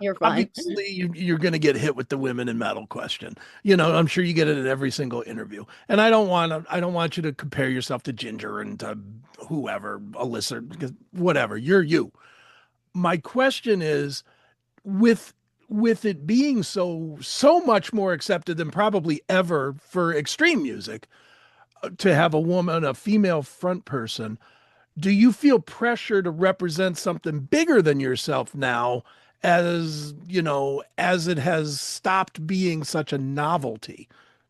You're fine. Obviously, you're going to get hit with the women in metal question. I'm sure you get it in every single interview. And I don't want you to compare yourself to Ginger and to whoever, Alyssa, because whatever, you're you. My question is, with with it being so much more accepted than probably ever for extreme music, to have a woman, a female front person, do you feel pressure to represent something bigger than yourself now, as it has stopped being such a novelty,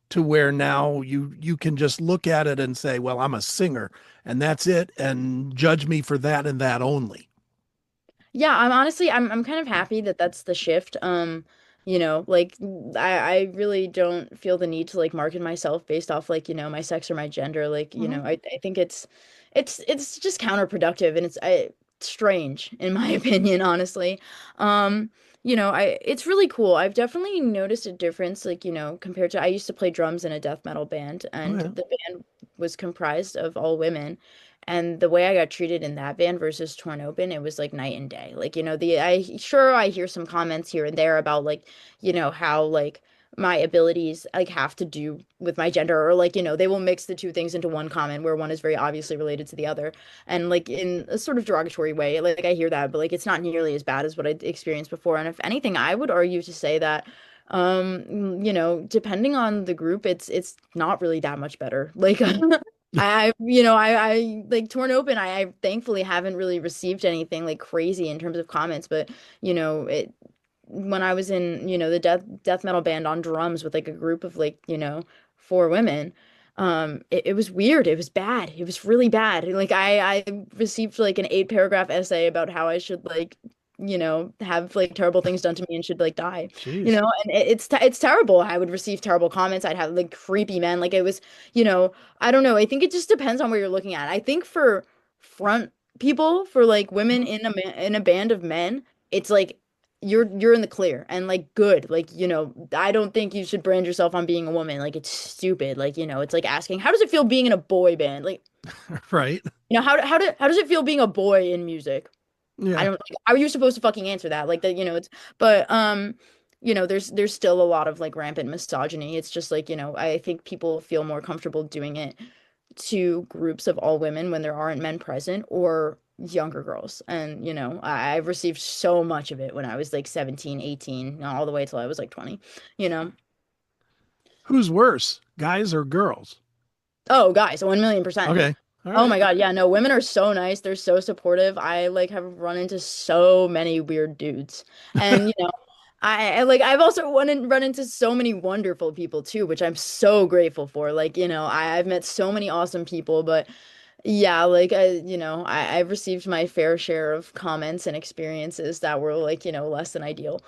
to where now you can just look at it and say, well, I'm a singer and that's it, and judge me for that and that only. Yeah, I'm honestly I'm kind of happy that that's the shift. Like I really don't feel the need to like market myself based off like, my sex or my gender. Like, Mhm. I think it's just counterproductive and it's strange in my opinion, honestly. I it's really cool. I've definitely noticed a difference like, compared to I used to play drums in a death metal band Oh and yeah. the band was comprised of all women. And the way I got treated in that band versus Torn Open, it was like night and day. Like, I hear some comments here and there about like, how like my abilities like have to do with my gender or like, they will mix the two things into one comment where one is very obviously related to the other. And like in a sort of derogatory way, like I hear that, but like it's not nearly as bad as what I'd experienced before. And if anything, I would argue to say that depending on the group, it's not really that much better. Like I like Torn Open. I thankfully haven't really received anything like crazy in terms of comments, but it when I was in the death metal band on drums with like a group of like four women, it was weird. It was bad. It was really bad. Like I received like an 8 paragraph essay about how I should like have like terrible things done to me and should like die. Jeez. And it's terrible. I would receive terrible comments. I'd have like creepy men. Like it was, I don't know. I think it just depends on where you're looking at. I think for front people, for like women in a band of men, it's like you're in the clear and like good. Like, I don't think you should brand yourself on being a woman. Like it's stupid. Like, it's like asking, how does it feel being in a boy band? Like, Right. how does it feel being a boy in music? I Yeah. don't like, how are you supposed to fucking answer that? Like that, it's but there's still a lot of like rampant misogyny. It's just like, I think people feel more comfortable doing it to groups of all women when there aren't men present or younger girls. And, I've received so much of it when I was like 17, 18, all the way till I was like 20, you know. Who's worse, guys or girls? Oh, guys, 1,000,000%. Okay. All Oh right. my God, yeah, no, women are so nice. They're so supportive. I like have run into so many weird dudes. And like I've also run into so many wonderful people too, which I'm so grateful for. Like, I've met so many awesome people, but yeah, like I've received my fair share of comments and experiences that were like, less than ideal.